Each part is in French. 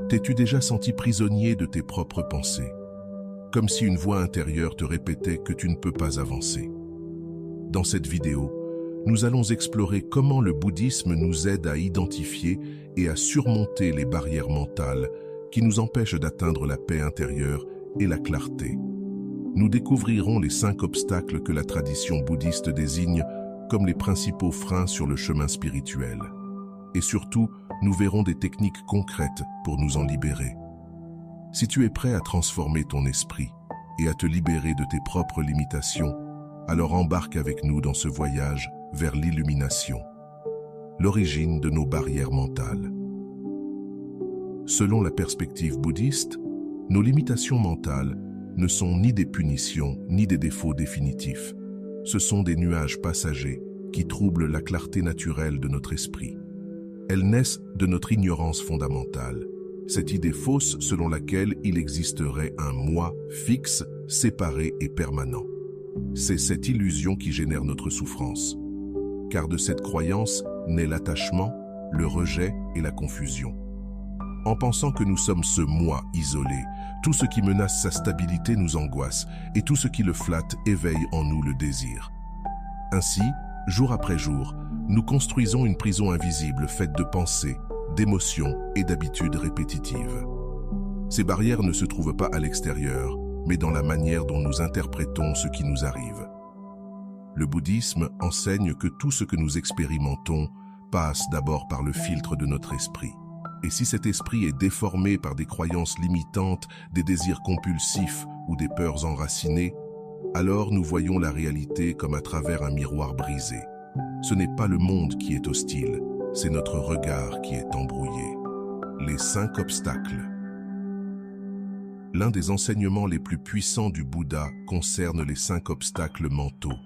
T'es-tu déjà senti prisonnier de tes propres pensées, comme si une voix intérieure te répétait que tu ne peux pas avancer? Dans cette vidéo, nous allons explorer comment le bouddhisme nous aide à identifier et à surmonter les barrières mentales qui nous empêchent d'atteindre la paix intérieure et la clarté. Nous découvrirons les 5 obstacles que la tradition bouddhiste désigne comme les principaux freins sur le chemin spirituel. Et surtout, nous verrons des techniques concrètes pour nous en libérer. Si tu es prêt à transformer ton esprit et à te libérer de tes propres limitations, alors embarque avec nous dans ce voyage vers l'illumination, l'origine de nos barrières mentales. Selon la perspective bouddhiste, nos limitations mentales ne sont ni des punitions ni des défauts définitifs. Ce sont des nuages passagers qui troublent la clarté naturelle de notre esprit. Elles naissent de notre ignorance fondamentale, cette idée fausse selon laquelle il existerait un moi fixe, séparé et permanent. C'est cette illusion qui génère notre souffrance, car de cette croyance naît l'attachement, le rejet et la confusion. En pensant que nous sommes ce moi isolé, tout ce qui menace sa stabilité nous angoisse et tout ce qui le flatte éveille en nous le désir. Ainsi, jour après jour, nous construisons une prison invisible faite de pensées, d'émotions et d'habitudes répétitives. Ces barrières ne se trouvent pas à l'extérieur, mais dans la manière dont nous interprétons ce qui nous arrive. Le bouddhisme enseigne que tout ce que nous expérimentons passe d'abord par le filtre de notre esprit. Et si cet esprit est déformé par des croyances limitantes, des désirs compulsifs ou des peurs enracinées, alors nous voyons la réalité comme à travers un miroir brisé. Ce n'est pas le monde qui est hostile, c'est notre regard qui est embrouillé. Les 5 obstacles. L'un des enseignements les plus puissants du Bouddha concerne les 5 obstacles mentaux.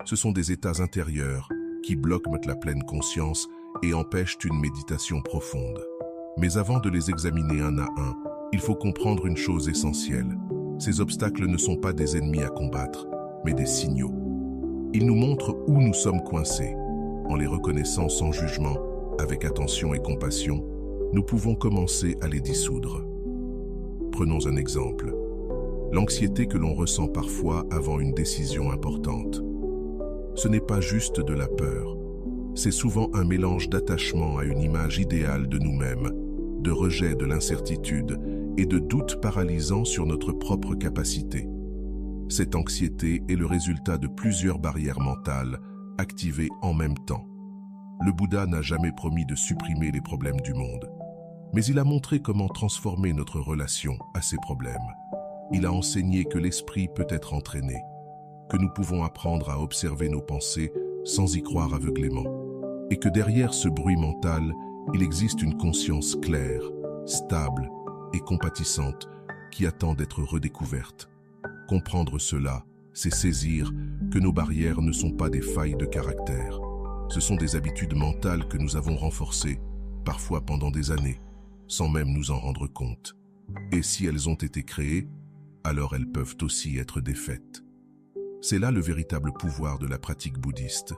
Ce sont des états intérieurs qui bloquent la pleine conscience et empêchent une méditation profonde. Mais avant de les examiner un à un, il faut comprendre une chose essentielle. Ces obstacles ne sont pas des ennemis à combattre, mais des signaux. Ils nous montrent où nous sommes coincés. En les reconnaissant sans jugement, avec attention et compassion, nous pouvons commencer à les dissoudre. Prenons un exemple. L'anxiété que l'on ressent parfois avant une décision importante. Ce n'est pas juste de la peur. C'est souvent un mélange d'attachement à une image idéale de nous-mêmes, de rejet de l'incertitude et de doutes paralysants sur notre propre capacité. Cette anxiété est le résultat de plusieurs barrières mentales activées en même temps. Le Bouddha n'a jamais promis de supprimer les problèmes du monde, mais il a montré comment transformer notre relation à ces problèmes. Il a enseigné que l'esprit peut être entraîné, que nous pouvons apprendre à observer nos pensées sans y croire aveuglément, et que derrière ce bruit mental, il existe une conscience claire, stable et compatissante qui attend d'être redécouverte. Comprendre cela, c'est saisir que nos barrières ne sont pas des failles de caractère. Ce sont des habitudes mentales que nous avons renforcées, parfois pendant des années, sans même nous en rendre compte. Et si elles ont été créées, alors elles peuvent aussi être défaites. C'est là le véritable pouvoir de la pratique bouddhiste.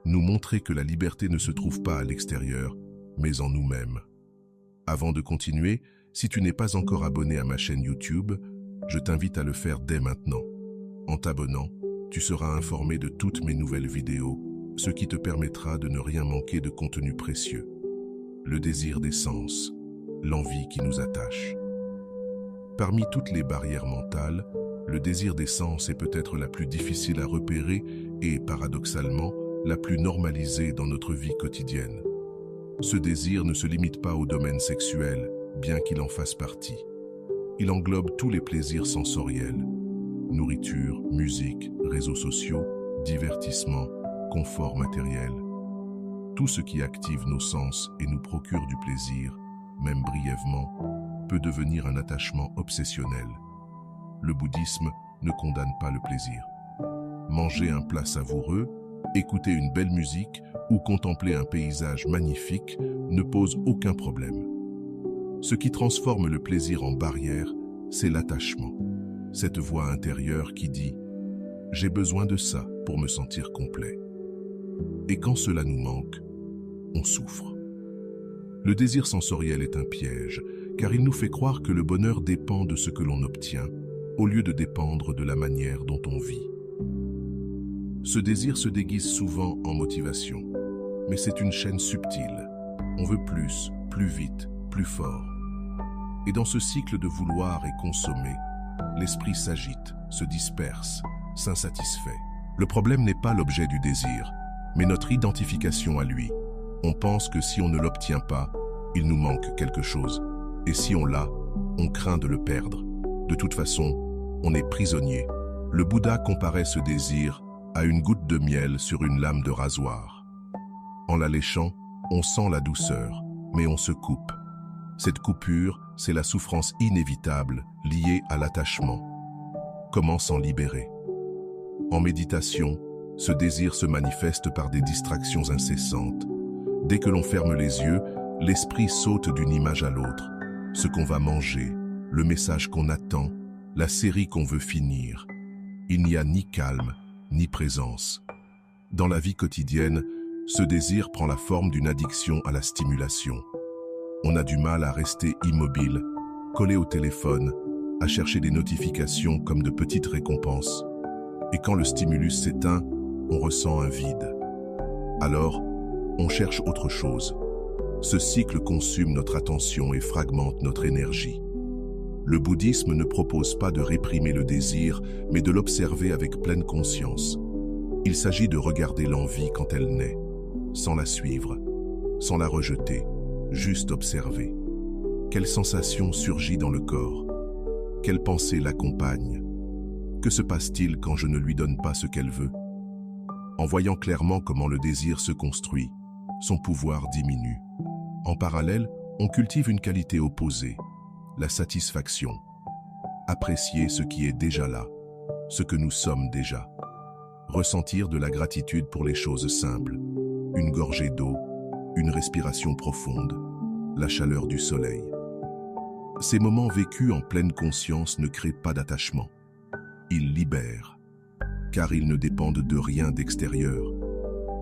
Nous montrer que la liberté ne se trouve pas à l'extérieur, mais en nous-mêmes. Avant de continuer, si tu n'es pas encore abonné à ma chaîne YouTube, je t'invite à le faire dès maintenant. En t'abonnant, tu seras informé de toutes mes nouvelles vidéos, ce qui te permettra de ne rien manquer de contenu précieux. Le désir des sens, l'envie qui nous attache. Parmi toutes les barrières mentales, le désir des sens est peut-être la plus difficile à repérer et, paradoxalement, la plus normalisée dans notre vie quotidienne. Ce désir ne se limite pas au domaine sexuel, bien qu'il en fasse partie. Il englobe tous les plaisirs sensoriels. Nourriture, musique, réseaux sociaux, divertissement, confort matériel. Tout ce qui active nos sens et nous procure du plaisir, même brièvement, peut devenir un attachement obsessionnel. Le bouddhisme ne condamne pas le plaisir. Manger un plat savoureux, écouter une belle musique ou contempler un paysage magnifique ne pose aucun problème. Ce qui transforme le plaisir en barrière, c'est l'attachement. Cette voix intérieure qui dit « J'ai besoin de ça pour me sentir complet ». Et quand cela nous manque, on souffre. Le désir sensoriel est un piège, car il nous fait croire que le bonheur dépend de ce que l'on obtient, au lieu de dépendre de la manière dont on vit. Ce désir se déguise souvent en motivation, mais c'est une chaîne subtile. On veut plus, plus vite, plus fort. Et dans ce cycle de vouloir et consommer, l'esprit s'agite, se disperse, s'insatisfait. Le problème n'est pas l'objet du désir, mais notre identification à lui. On pense que si on ne l'obtient pas, il nous manque quelque chose. Et si on l'a, on craint de le perdre. De toute façon, on est prisonnier. Le Bouddha comparait ce désir à une goutte de miel sur une lame de rasoir. En la léchant, on sent la douceur, mais on se coupe. Cette coupure, c'est la souffrance inévitable liée à l'attachement. Comment s'en libérer? En méditation, ce désir se manifeste par des distractions incessantes. Dès que l'on ferme les yeux, l'esprit saute d'une image à l'autre. Ce qu'on va manger, le message qu'on attend, la série qu'on veut finir. Il n'y a ni calme, ni présence. Dans la vie quotidienne, ce désir prend la forme d'une addiction à la stimulation. On a du mal à rester immobile, collé au téléphone, à chercher des notifications comme de petites récompenses. Et quand le stimulus s'éteint, on ressent un vide. Alors, on cherche autre chose. Ce cycle consume notre attention et fragmente notre énergie. Le bouddhisme ne propose pas de réprimer le désir, mais de l'observer avec pleine conscience. Il s'agit de regarder l'envie quand elle naît, sans la suivre, sans la rejeter, juste observer. Quelle sensation surgit dans le corps? Quelle pensée l'accompagne? Que se passe-t-il quand je ne lui donne pas ce qu'elle veut? En voyant clairement comment le désir se construit, son pouvoir diminue. En parallèle, on cultive une qualité opposée, la satisfaction. Apprécier ce qui est déjà là, ce que nous sommes déjà. Ressentir de la gratitude pour les choses simples, une gorgée d'eau, une respiration profonde, la chaleur du soleil. Ces moments vécus en pleine conscience ne créent pas d'attachement. Ils libèrent, car ils ne dépendent de rien d'extérieur.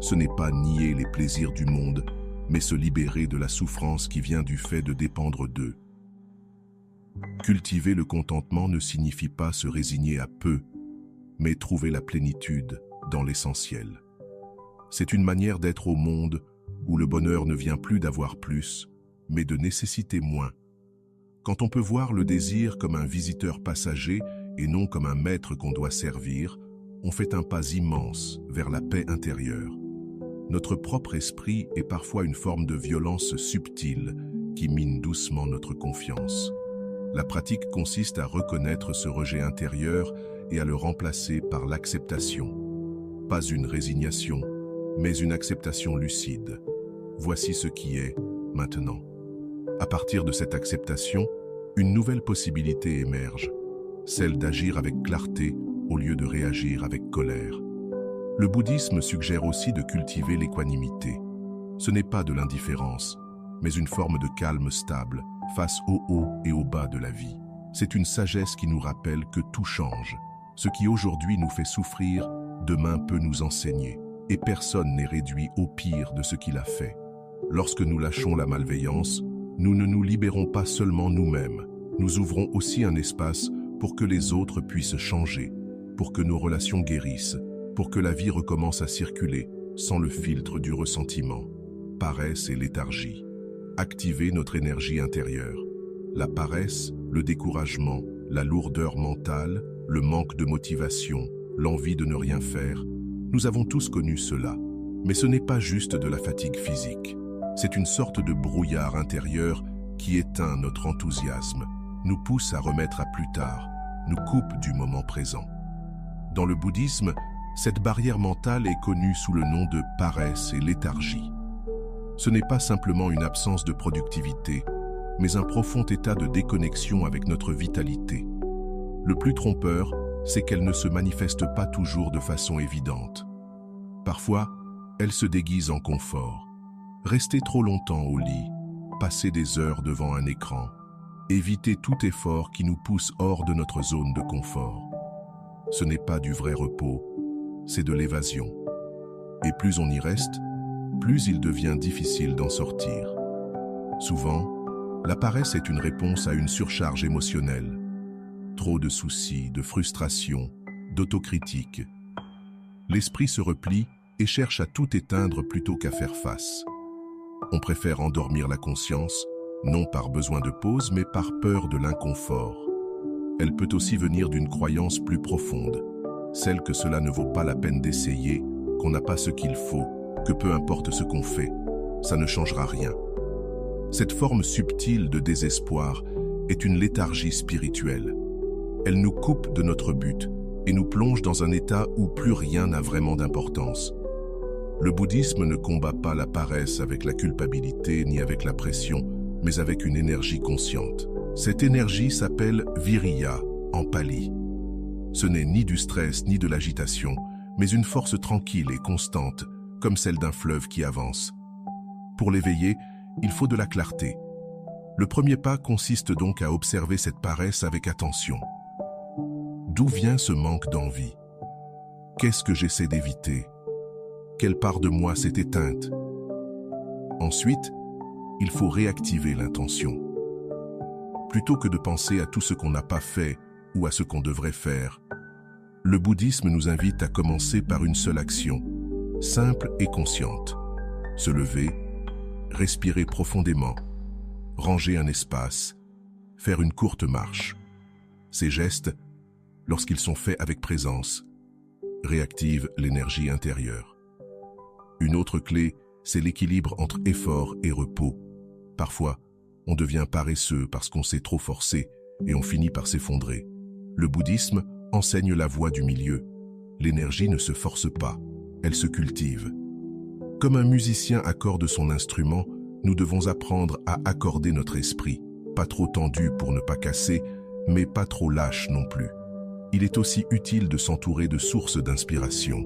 Ce n'est pas nier les plaisirs du monde, mais se libérer de la souffrance qui vient du fait de dépendre d'eux. Cultiver le contentement ne signifie pas se résigner à peu, mais trouver la plénitude dans l'essentiel. C'est une manière d'être au monde où le bonheur ne vient plus d'avoir plus, mais de nécessiter moins. Quand on peut voir le désir comme un visiteur passager et non comme un maître qu'on doit servir, on fait un pas immense vers la paix intérieure. Notre propre esprit est parfois une forme de violence subtile qui mine doucement notre confiance. La pratique consiste à reconnaître ce rejet intérieur et à le remplacer par l'acceptation. Pas une résignation, mais une acceptation lucide. Voici ce qui est, maintenant. À partir de cette acceptation, une nouvelle possibilité émerge, celle d'agir avec clarté au lieu de réagir avec colère. Le bouddhisme suggère aussi de cultiver l'équanimité. Ce n'est pas de l'indifférence, mais une forme de calme stable face au haut et au bas de la vie. C'est une sagesse qui nous rappelle que tout change. Ce qui aujourd'hui nous fait souffrir, demain peut nous enseigner, et personne n'est réduit au pire de ce qu'il a fait. Lorsque nous lâchons la malveillance, nous ne nous libérons pas seulement nous-mêmes, nous ouvrons aussi un espace pour que les autres puissent changer, pour que nos relations guérissent, pour que la vie recommence à circuler, sans le filtre du ressentiment, paresse et léthargie. Activer notre énergie intérieure. La paresse, le découragement, la lourdeur mentale, le manque de motivation, l'envie de ne rien faire, nous avons tous connu cela. Mais ce n'est pas juste de la fatigue physique. C'est une sorte de brouillard intérieur qui éteint notre enthousiasme, nous pousse à remettre à plus tard, nous coupe du moment présent. Dans le bouddhisme, cette barrière mentale est connue sous le nom de paresse et léthargie. Ce n'est pas simplement une absence de productivité, mais un profond état de déconnexion avec notre vitalité. Le plus trompeur, c'est qu'elle ne se manifeste pas toujours de façon évidente. Parfois, elle se déguise en confort. Rester trop longtemps au lit, passer des heures devant un écran, éviter tout effort qui nous pousse hors de notre zone de confort. Ce n'est pas du vrai repos, c'est de l'évasion. Et plus on y reste, plus il devient difficile d'en sortir. Souvent, La paresse est une réponse à une surcharge émotionnelle. Trop de soucis, de frustration, d'autocritique. L'esprit se replie et cherche à tout éteindre plutôt qu'à faire face. On préfère endormir la conscience, non par besoin de pause, mais par peur de l'inconfort. Elle peut aussi venir d'une croyance plus profonde, celle que cela ne vaut pas la peine d'essayer, qu'on n'a pas ce qu'il faut, que peu importe ce qu'on fait, ça ne changera rien. Cette forme subtile de désespoir est une léthargie spirituelle. Elle nous coupe de notre but et nous plonge dans un état où plus rien n'a vraiment d'importance. Le bouddhisme ne combat pas la paresse avec la culpabilité ni avec la pression, mais avec une énergie consciente. Cette énergie s'appelle viriya en pali. Ce n'est ni du stress ni de l'agitation, mais une force tranquille et constante, comme celle d'un fleuve qui avance. Pour l'éveiller, il faut de la clarté. Le premier pas consiste donc à observer cette paresse avec attention. D'où vient ce manque d'envie? Qu'est-ce que j'essaie d'éviter? Quelle part de moi s'est éteinte? Ensuite, il faut réactiver l'intention. Plutôt que de penser à tout ce qu'on n'a pas fait ou à ce qu'on devrait faire, le bouddhisme nous invite à commencer par une seule action, simple et consciente. Se lever, respirer profondément, ranger un espace, faire une courte marche. Ces gestes, lorsqu'ils sont faits avec présence, réactivent l'énergie intérieure. Une autre clé, c'est l'équilibre entre effort et repos. Parfois, on devient paresseux parce qu'on s'est trop forcé et on finit par s'effondrer. Le bouddhisme enseigne la voie du milieu. L'énergie ne se force pas, elle se cultive. Comme un musicien accorde son instrument, nous devons apprendre à accorder notre esprit, pas trop tendu pour ne pas casser, mais pas trop lâche non plus. Il est aussi utile de s'entourer de sources d'inspiration.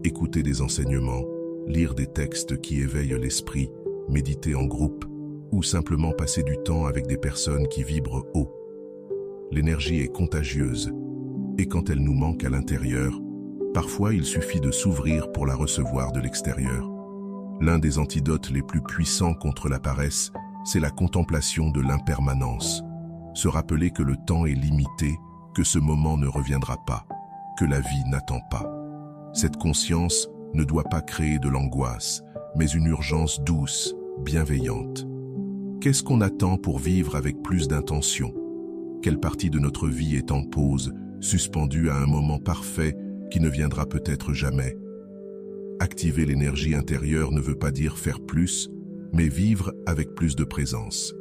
Écouter des enseignements, lire des textes qui éveillent l'esprit, méditer en groupe, ou simplement passer du temps avec des personnes qui vibrent haut. L'énergie est contagieuse, et quand elle nous manque à l'intérieur, parfois il suffit de s'ouvrir pour la recevoir de l'extérieur. L'un des antidotes les plus puissants contre la paresse, c'est la contemplation de l'impermanence. Se rappeler que le temps est limité, que ce moment ne reviendra pas, que la vie n'attend pas. Cette conscience ne doit pas créer de l'angoisse, mais une urgence douce, bienveillante. Qu'est-ce qu'on attend pour vivre avec plus d'intention? Quelle partie de notre vie est en pause, suspendue à un moment parfait qui ne viendra peut-être jamais? Activer l'énergie intérieure ne veut pas dire faire plus, mais vivre avec plus de présence.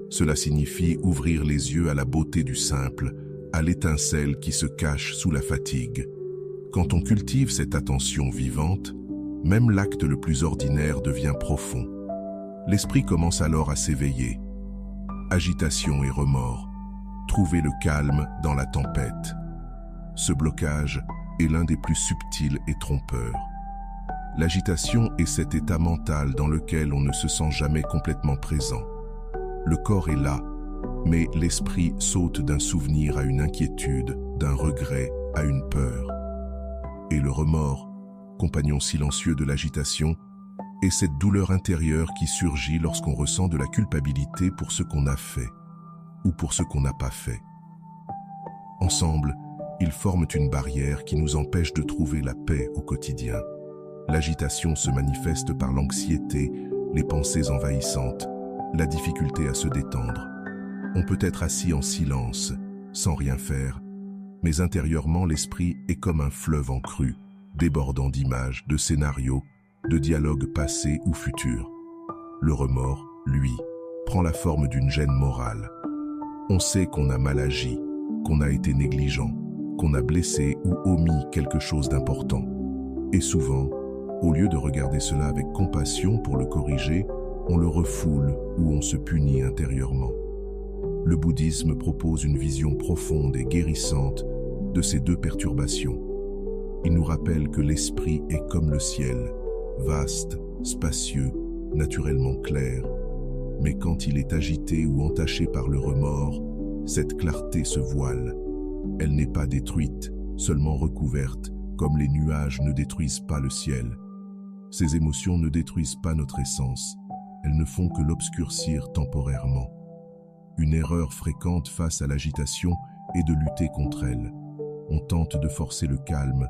Cela signifie ouvrir les yeux à la beauté du simple, à l'étincelle qui se cache sous la fatigue. Quand on cultive cette attention vivante, même l'acte le plus ordinaire devient profond. L'esprit commence alors à s'éveiller. Agitation et remords, trouver le calme dans la tempête. Ce blocage est l'un des plus subtils et trompeurs. L'agitation est cet état mental dans lequel on ne se sent jamais complètement présent. Le corps est là, mais l'esprit saute d'un souvenir à une inquiétude, d'un regret à une peur. Et le remords, compagnon silencieux de l'agitation, est cette douleur intérieure qui surgit lorsqu'on ressent de la culpabilité pour ce qu'on a fait ou pour ce qu'on n'a pas fait. Ensemble, ils forment une barrière qui nous empêche de trouver la paix au quotidien. L'agitation se manifeste par l'anxiété, les pensées envahissantes, la difficulté à se détendre. On peut être assis en silence, sans rien faire, mais intérieurement l'esprit est comme un fleuve en crue, débordant d'images, de scénarios, de dialogues passés ou futurs. Le remords, lui, prend la forme d'une gêne morale. On sait qu'on a mal agi, qu'on a été négligent, qu'on a blessé ou omis quelque chose d'important. Et souvent, au lieu de regarder cela avec compassion pour le corriger, on le refoule ou on se punit intérieurement. Le bouddhisme propose une vision profonde et guérissante de ces deux perturbations. Il nous rappelle que l'esprit est comme le ciel, vaste, spacieux, naturellement clair. Mais quand il est agité ou entaché par le remords, cette clarté se voile. Elle n'est pas détruite, seulement recouverte, comme les nuages ne détruisent pas le ciel. Ces émotions ne détruisent pas notre essence, elles ne font que l'obscurcir temporairement. Une erreur fréquente face à l'agitation est de lutter contre elle. On tente de forcer le calme,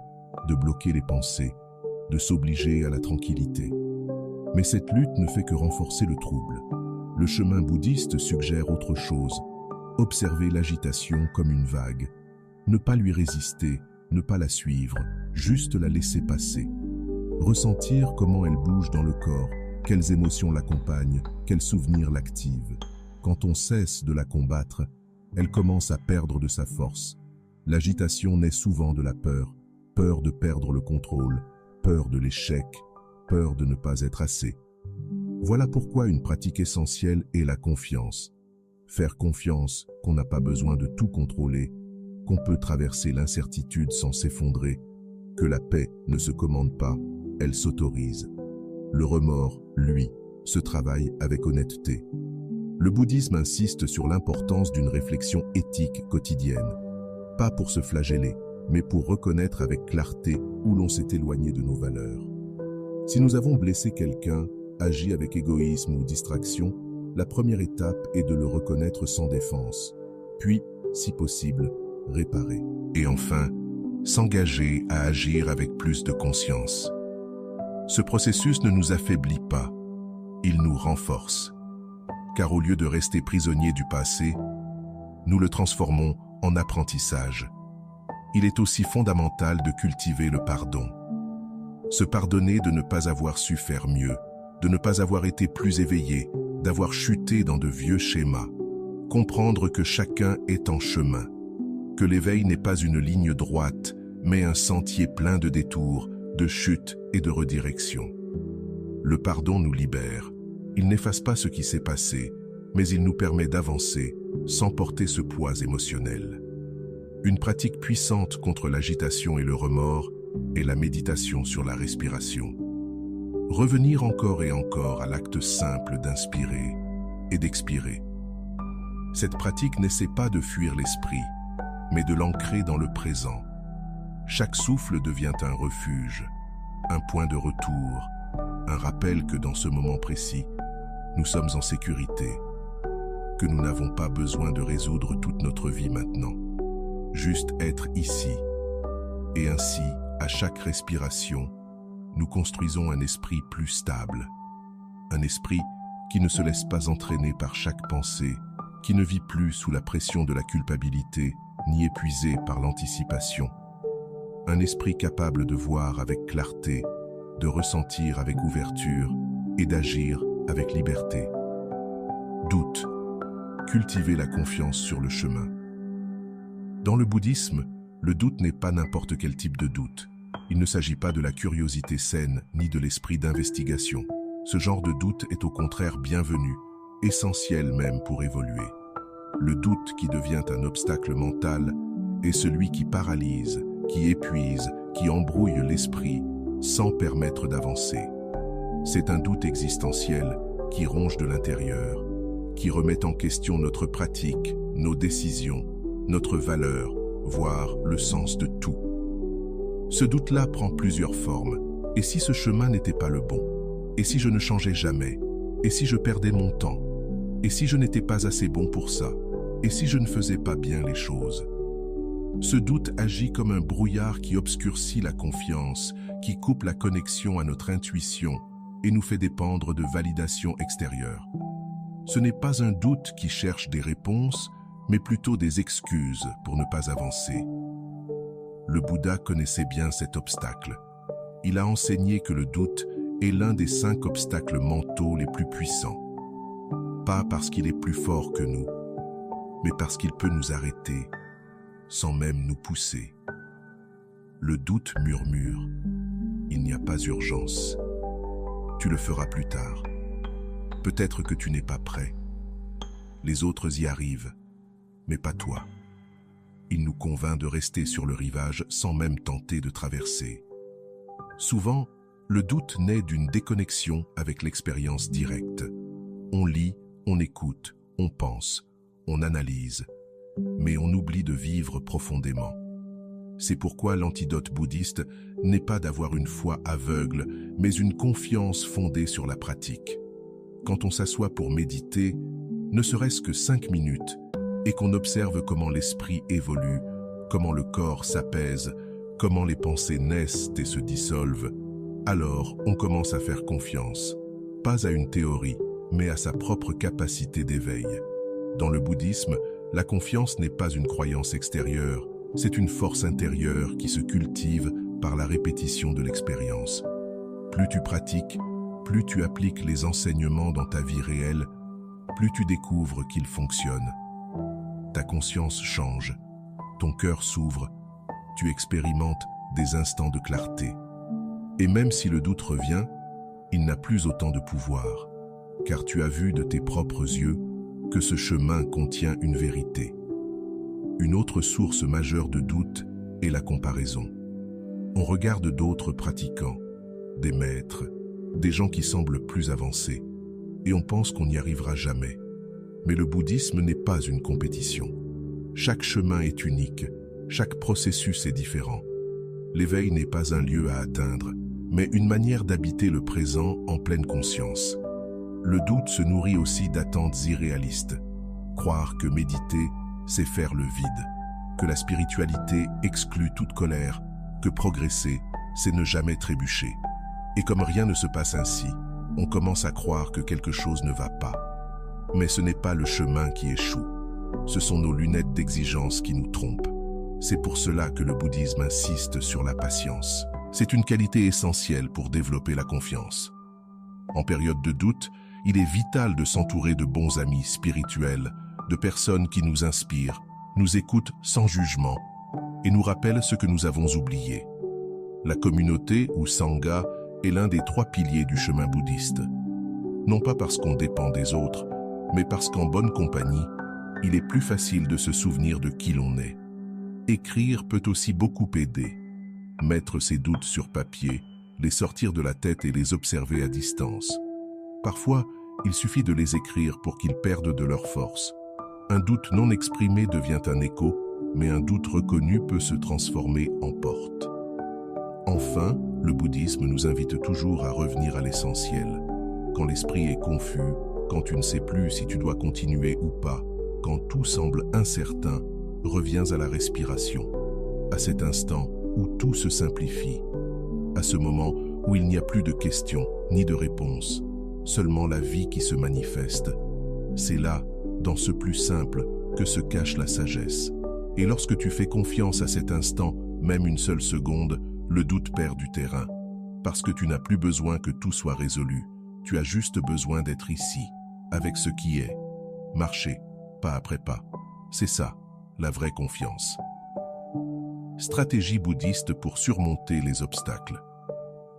de bloquer les pensées, de s'obliger à la tranquillité. Mais cette lutte ne fait que renforcer le trouble. Le chemin bouddhiste suggère autre chose. Observer l'agitation comme une vague. Ne pas lui résister, ne pas la suivre, juste la laisser passer. Ressentir comment elle bouge dans le corps, quelles émotions l'accompagnent, quels souvenirs l'activent. Quand on cesse de la combattre, elle commence à perdre de sa force. L'agitation naît souvent de la peur, peur de perdre le contrôle, peur de l'échec, peur de ne pas être assez. Voilà pourquoi une pratique essentielle est la confiance. Faire confiance qu'on n'a pas besoin de tout contrôler, qu'on peut traverser l'incertitude sans s'effondrer, que la paix ne se commande pas, elle s'autorise. Le remords, lui, se travaille avec honnêteté. Le bouddhisme insiste sur l'importance d'une réflexion éthique quotidienne, pas pour se flageller, mais pour reconnaître avec clarté où l'on s'est éloigné de nos valeurs. Si nous avons blessé quelqu'un, agi avec égoïsme ou distraction, la première étape est de le reconnaître sans défense, puis, si possible, réparer. Et enfin, s'engager à agir avec plus de conscience. Ce processus ne nous affaiblit pas, il nous renforce. Car au lieu de rester prisonniers du passé, nous le transformons en apprentissage. Il est aussi fondamental de cultiver le pardon. Se pardonner de ne pas avoir su faire mieux, de ne pas avoir été plus éveillé, d'avoir chuté dans de vieux schémas. Comprendre que chacun est en chemin, que l'éveil n'est pas une ligne droite, mais un sentier plein de détours, de chutes et de redirections. Le pardon nous libère. Il n'efface pas ce qui s'est passé, mais il nous permet d'avancer sans porter ce poids émotionnel. Une pratique puissante contre l'agitation et le remords est la méditation sur la respiration. Revenir encore et encore à l'acte simple d'inspirer et d'expirer. Cette pratique n'essaie pas de fuir l'esprit, mais de l'ancrer dans le présent. Chaque souffle devient un refuge, un point de retour, un rappel que dans ce moment précis, nous sommes en sécurité, que nous n'avons pas besoin de résoudre toute notre vie maintenant, juste être ici. Et ainsi, à chaque respiration, nous construisons un esprit plus stable, un esprit qui ne se laisse pas entraîner par chaque pensée, qui ne vit plus sous la pression de la culpabilité, ni épuisé par l'anticipation. Un esprit capable de voir avec clarté, de ressentir avec ouverture et d'agir avec liberté. Doute. Cultiver la confiance sur le chemin. Dans le bouddhisme, le doute n'est pas n'importe quel type de doute. Il ne s'agit pas de la curiosité saine ni de l'esprit d'investigation. Ce genre de doute est au contraire bienvenu, essentiel même pour évoluer. Le doute qui devient un obstacle mental est celui qui paralyse, qui épuise, qui embrouille l'esprit sans permettre d'avancer. C'est un doute existentiel qui ronge de l'intérieur, qui remet en question notre pratique, nos décisions, notre valeur, voire le sens de tout. Ce doute-là prend plusieurs formes. Et si ce chemin n'était pas le bon? Et si je ne changeais jamais? Et si je perdais mon temps? Et si je n'étais pas assez bon pour ça? Et si je ne faisais pas bien les choses? Ce doute agit comme un brouillard qui obscurcit la confiance, qui coupe la connexion à notre intuition et nous fait dépendre de validations extérieures. Ce n'est pas un doute qui cherche des réponses, mais plutôt des excuses pour ne pas avancer. Le Bouddha connaissait bien cet obstacle. Il a enseigné que le doute est l'un des 5 obstacles mentaux les plus puissants. Pas parce qu'il est plus fort que nous, mais parce qu'il peut nous arrêter, sans même nous pousser. Le doute murmure. Il n'y a pas urgence. Tu le feras plus tard. Peut-être que tu n'es pas prêt. Les autres y arrivent, mais pas toi. Il nous convainc de rester sur le rivage sans même tenter de traverser. Souvent, le doute naît d'une déconnexion avec l'expérience directe. On lit, on écoute, on pense, on analyse, mais on oublie de vivre profondément. C'est pourquoi l'antidote bouddhiste n'est pas d'avoir une foi aveugle, mais une confiance fondée sur la pratique. quand on s'assoit pour méditer, ne serait-ce que 5 minutes, et qu'on observe comment l'esprit évolue, comment le corps s'apaise, comment les pensées naissent et se dissolvent, alors on commence à faire confiance, pas à une théorie, mais à sa propre capacité d'éveil. Dans le bouddhisme, la confiance n'est pas une croyance extérieure, c'est une force intérieure qui se cultive par la répétition de l'expérience. Plus tu pratiques, plus tu appliques les enseignements dans ta vie réelle, plus tu découvres qu'ils fonctionnent. Ta conscience change, ton cœur s'ouvre, tu expérimentes des instants de clarté. Et même si le doute revient, il n'a plus autant de pouvoir, car tu as vu de tes propres yeux que ce chemin contient une vérité. Une autre source majeure de doute est la comparaison. On regarde d'autres pratiquants, des maîtres, des gens qui semblent plus avancés, et on pense qu'on n'y arrivera jamais. Mais le bouddhisme n'est pas une compétition. Chaque chemin est unique, chaque processus est différent. L'éveil n'est pas un lieu à atteindre, mais une manière d'habiter le présent en pleine conscience. Le doute se nourrit aussi d'attentes irréalistes. Croire que méditer, c'est faire le vide, que la spiritualité exclut toute colère, que progresser, c'est ne jamais trébucher. Et comme rien ne se passe ainsi, on commence à croire que quelque chose ne va pas. Mais ce n'est pas le chemin qui échoue. Ce sont nos lunettes d'exigence qui nous trompent. C'est pour cela que le bouddhisme insiste sur la patience. C'est une qualité essentielle pour développer la confiance. En période de doute, il est vital de s'entourer de bons amis spirituels, de personnes qui nous inspirent, nous écoutent sans jugement et nous rappellent ce que nous avons oublié. La communauté ou sangha est l'un des 3 piliers du chemin bouddhiste. Non pas parce qu'on dépend des autres, mais parce qu'en bonne compagnie, il est plus facile de se souvenir de qui l'on est. Écrire peut aussi beaucoup aider. Mettre ses doutes sur papier, les sortir de la tête et les observer à distance. Parfois, il suffit de les écrire pour qu'ils perdent de leur force. Un doute non exprimé devient un écho, mais un doute reconnu peut se transformer en porte. Enfin, le bouddhisme nous invite toujours à revenir à l'essentiel. Quand l'esprit est confus, quand tu ne sais plus si tu dois continuer ou pas, quand tout semble incertain, reviens à la respiration, à cet instant où tout se simplifie, à ce moment où il n'y a plus de questions ni de réponses, seulement la vie qui se manifeste. C'est là, dans ce plus simple, que se cache la sagesse. Et lorsque tu fais confiance à cet instant, même une seule seconde, le doute perd du terrain. Parce que tu n'as plus besoin que tout soit résolu. Tu as juste besoin d'être ici, avec ce qui est. Marcher, pas après pas. C'est ça, la vraie confiance. Stratégie bouddhiste pour surmonter les obstacles.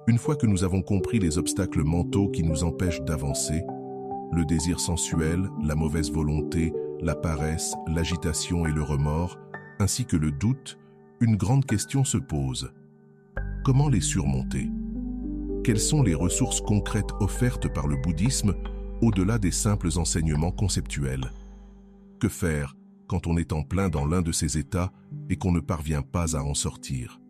Une fois que nous avons compris les obstacles mentaux qui nous empêchent d'avancer, le désir sensuel, la mauvaise volonté, la paresse, l'agitation et le remords, ainsi que le doute, une grande question se pose. Comment les surmonter? Quelles sont les ressources concrètes offertes par le bouddhisme au-delà des simples enseignements conceptuels? Que faire quand on est en plein dans l'un de ces états et qu'on ne parvient pas à en sortir?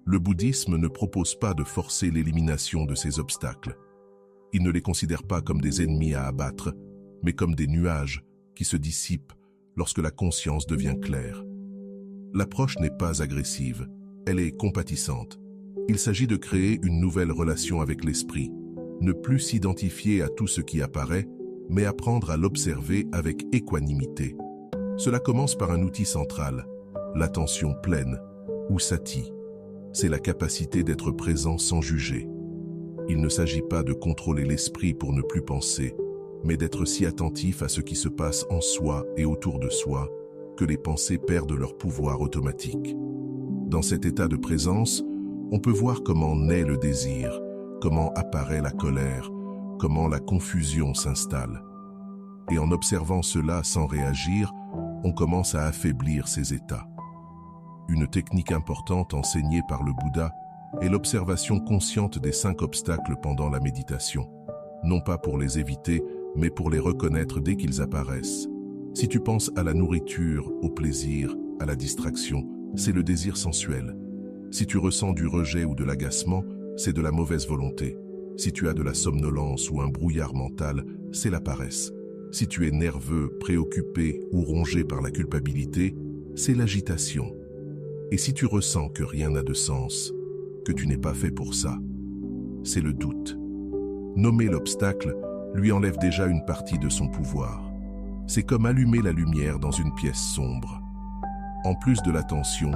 Le bouddhisme ne propose pas de forcer l'élimination de ces obstacles. Il ne les considère pas comme des ennemis à abattre, mais comme des nuages qui se dissipent lorsque la conscience devient claire. L'approche n'est pas agressive, elle est compatissante. Il s'agit de créer une nouvelle relation avec l'esprit, ne plus s'identifier à tout ce qui apparaît, mais apprendre à l'observer avec équanimité. Cela commence par un outil central, l'attention pleine, ou sati. C'est la capacité d'être présent sans juger. Il ne s'agit pas de contrôler l'esprit pour ne plus penser, mais d'être si attentif à ce qui se passe en soi et autour de soi que les pensées perdent leur pouvoir automatique. Dans cet état de présence, on peut voir comment naît le désir, comment apparaît la colère, comment la confusion s'installe. Et en observant cela sans réagir, on commence à affaiblir ces états. Une technique importante enseignée par le Bouddha est l'observation consciente des 5 obstacles pendant la méditation, non pas pour les éviter, mais pour les reconnaître dès qu'ils apparaissent. Si tu penses à la nourriture, au plaisir, à la distraction, c'est le désir sensuel. Si tu ressens du rejet ou de l'agacement, c'est de la mauvaise volonté. Si tu as de la somnolence ou un brouillard mental, c'est la paresse. Si tu es nerveux, préoccupé ou rongé par la culpabilité, c'est l'agitation. Et si tu ressens que rien n'a de sens, que tu n'es pas fait pour ça, c'est le doute. Nommer l'obstacle lui enlève déjà une partie de son pouvoir. C'est comme allumer la lumière dans une pièce sombre. En plus de l'attention,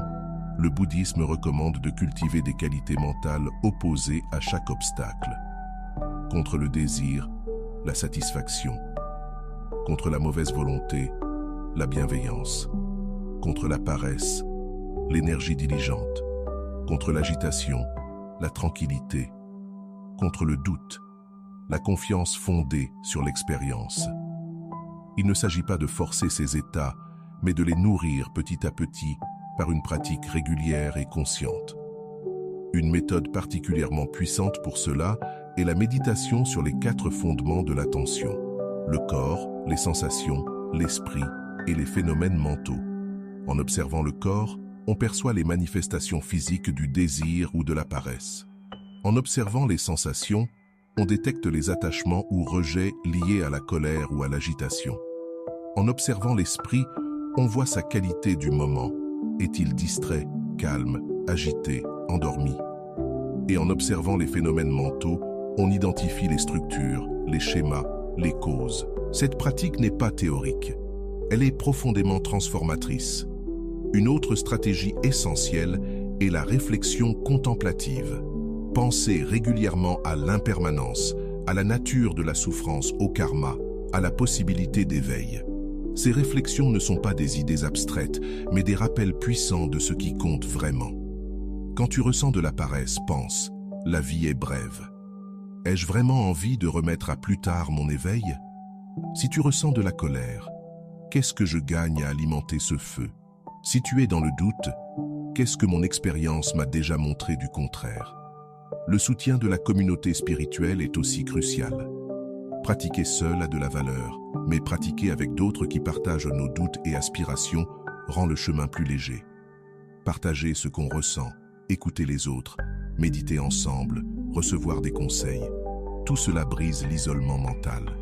le bouddhisme recommande de cultiver des qualités mentales opposées à chaque obstacle. Contre le désir, la satisfaction. Contre la mauvaise volonté, la bienveillance. Contre la paresse, l'énergie diligente. Contre l'agitation, la tranquillité. Contre le doute, la confiance fondée sur l'expérience. Il ne s'agit pas de forcer ces états, mais de les nourrir petit à petit par une pratique régulière et consciente. Une méthode particulièrement puissante pour cela est la méditation sur les 4 fondements de l'attention: le corps, les sensations, l'esprit et les phénomènes mentaux. En observant le corps, on perçoit les manifestations physiques du désir ou de la paresse. En observant les sensations, on détecte les attachements ou rejets liés à la colère ou à l'agitation. En observant l'esprit, on voit sa qualité du moment. Est-il distrait, calme, agité, endormi? Et en observant les phénomènes mentaux, on identifie les structures, les schémas, les causes. Cette pratique n'est pas théorique. Elle est profondément transformatrice. Une autre stratégie essentielle est la réflexion contemplative. Penser régulièrement à l'impermanence, à la nature de la souffrance, au karma, à la possibilité d'éveil. Ces réflexions ne sont pas des idées abstraites, mais des rappels puissants de ce qui compte vraiment. Quand tu ressens de la paresse, pense, la vie est brève. Ai-je vraiment envie de remettre à plus tard mon éveil? Si tu ressens de la colère, qu'est-ce que je gagne à alimenter ce feu? Si tu es dans le doute, qu'est-ce que mon expérience m'a déjà montré du contraire? Le soutien de la communauté spirituelle est aussi crucial. Pratiquer seul a de la valeur, mais pratiquer avec d'autres qui partagent nos doutes et aspirations rend le chemin plus léger. Partager ce qu'on ressent, écouter les autres, méditer ensemble, recevoir des conseils, tout cela brise l'isolement mental.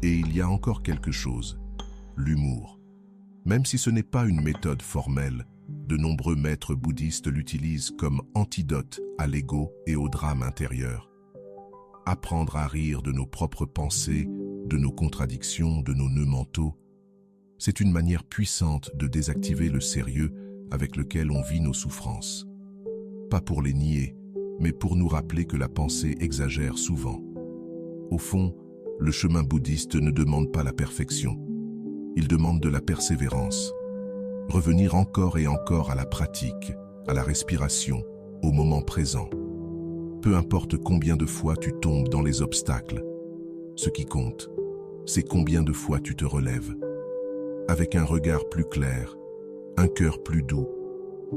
Et il y a encore quelque chose, l'humour. Même si ce n'est pas une méthode formelle, de nombreux maîtres bouddhistes l'utilisent comme antidote à l'ego et au drame intérieur. Apprendre à rire de nos propres pensées, de nos contradictions, de nos nœuds mentaux, c'est une manière puissante de désactiver le sérieux avec lequel on vit nos souffrances. Pas pour les nier, mais pour nous rappeler que la pensée exagère souvent. Au fond, le chemin bouddhiste ne demande pas la perfection, il demande de la persévérance. Revenir encore et encore à la pratique, à la respiration, au moment présent. Peu importe combien de fois tu tombes dans les obstacles, ce qui compte, c'est combien de fois tu te relèves. Avec un regard plus clair, un cœur plus doux,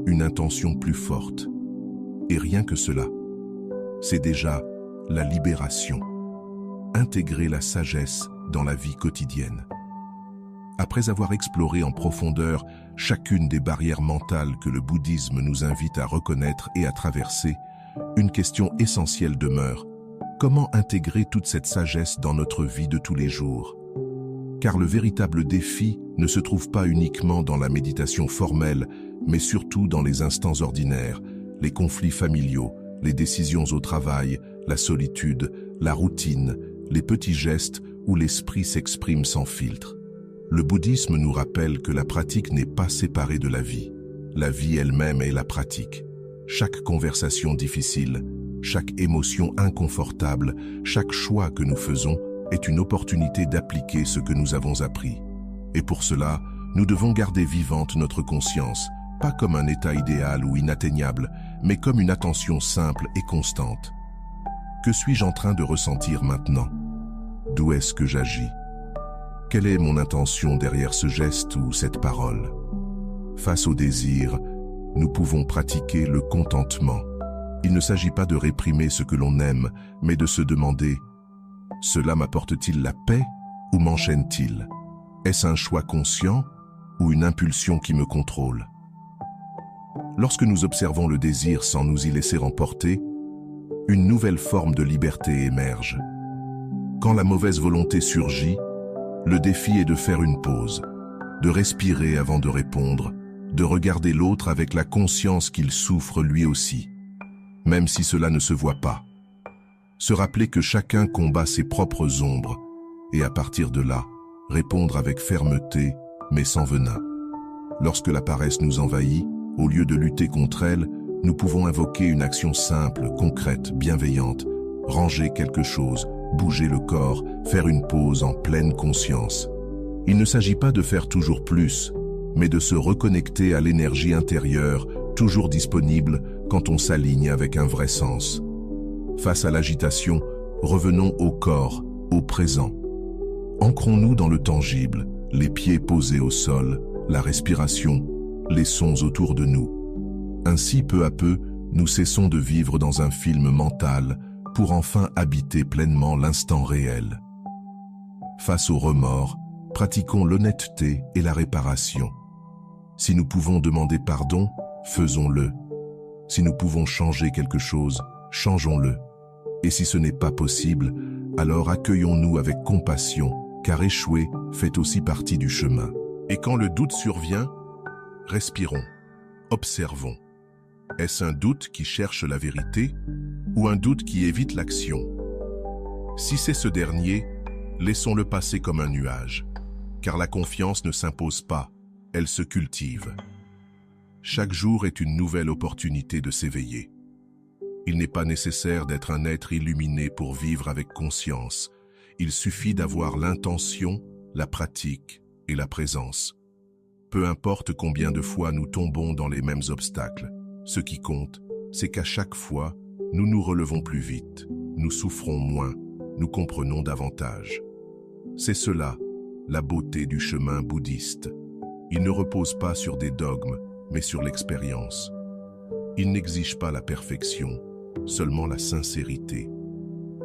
une intention plus forte. Et rien que cela, c'est déjà la libération. Intégrer la sagesse dans la vie quotidienne. Après avoir exploré en profondeur chacune des barrières mentales que le bouddhisme nous invite à reconnaître et à traverser, une question essentielle demeure: comment intégrer toute cette sagesse dans notre vie de tous les jours? Car le véritable défi ne se trouve pas uniquement dans la méditation formelle, mais surtout dans les instants ordinaires, les conflits familiaux, les décisions au travail, la solitude, la routine, les petits gestes où l'esprit s'exprime sans filtre. Le bouddhisme nous rappelle que la pratique n'est pas séparée de la vie. La vie elle-même est la pratique. Chaque conversation difficile, chaque émotion inconfortable, chaque choix que nous faisons est une opportunité d'appliquer ce que nous avons appris. Et pour cela, nous devons garder vivante notre conscience, pas comme un état idéal ou inatteignable, mais comme une attention simple et constante. Que suis-je en train de ressentir maintenant? D'où est-ce que j'agis? Quelle est mon intention derrière ce geste ou cette parole? Face au désir, nous pouvons pratiquer le contentement. Il ne s'agit pas de réprimer ce que l'on aime, mais de se demander: cela m'apporte-t-il la paix ou m'enchaîne-t-il? Est-ce un choix conscient ou une impulsion qui me contrôle? Lorsque nous observons le désir sans nous y laisser emporter, une nouvelle forme de liberté émerge. Quand la mauvaise volonté surgit, le défi est de faire une pause, de respirer avant de répondre, de regarder l'autre avec la conscience qu'il souffre lui aussi, même si cela ne se voit pas. Se rappeler que chacun combat ses propres ombres, et à partir de là, répondre avec fermeté, mais sans venin. Lorsque la paresse nous envahit, au lieu de lutter contre elle, nous pouvons invoquer une action simple, concrète, bienveillante, ranger quelque chose, bouger le corps, faire une pause en pleine conscience. Il ne s'agit pas de faire toujours plus, mais de se reconnecter à l'énergie intérieure, toujours disponible quand on s'aligne avec un vrai sens. Face à l'agitation, revenons au corps, au présent. Ancrons-nous dans le tangible, les pieds posés au sol, la respiration, les sons autour de nous. Ainsi, peu à peu, nous cessons de vivre dans un film mental pour enfin habiter pleinement l'instant réel. Face au remords, pratiquons l'honnêteté et la réparation. Si nous pouvons demander pardon, faisons-le. Si nous pouvons changer quelque chose, changeons-le. Et si ce n'est pas possible, alors accueillons-nous avec compassion, car échouer fait aussi partie du chemin. Et quand le doute survient, respirons, observons. Est-ce un doute qui cherche la vérité ou un doute qui évite l'action? Si c'est ce dernier, laissons-le passer comme un nuage, car la confiance ne s'impose pas, elle se cultive. Chaque jour est une nouvelle opportunité de s'éveiller. Il n'est pas nécessaire d'être un être illuminé pour vivre avec conscience. Il suffit d'avoir l'intention, la pratique et la présence. Peu importe combien de fois nous tombons dans les mêmes obstacles, ce qui compte, c'est qu'à chaque fois, nous nous relevons plus vite, nous souffrons moins, nous comprenons davantage. C'est cela, la beauté du chemin bouddhiste. Il ne repose pas sur des dogmes, mais sur l'expérience. Il n'exige pas la perfection, seulement la sincérité.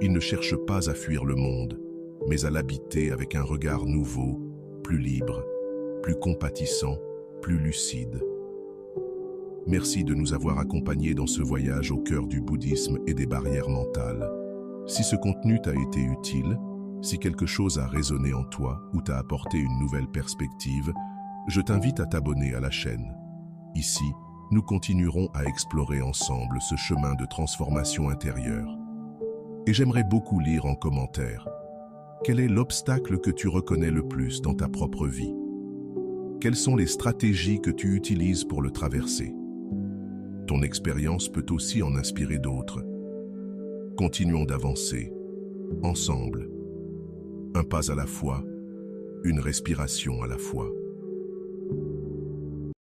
Il ne cherche pas à fuir le monde, mais à l'habiter avec un regard nouveau, plus libre, plus compatissant, plus lucide. Merci de nous avoir accompagnés dans ce voyage au cœur du bouddhisme et des barrières mentales. Si ce contenu t'a été utile, si quelque chose a résonné en toi ou t'a apporté une nouvelle perspective, je t'invite à t'abonner à la chaîne. Ici, nous continuerons à explorer ensemble ce chemin de transformation intérieure. Et j'aimerais beaucoup lire en commentaire. Quel est l'obstacle que tu reconnais le plus dans ta propre vie? Quelles sont les stratégies que tu utilises pour le traverser? Ton expérience peut aussi en inspirer d'autres. Continuons d'avancer, ensemble. Un pas à la fois, une respiration à la fois.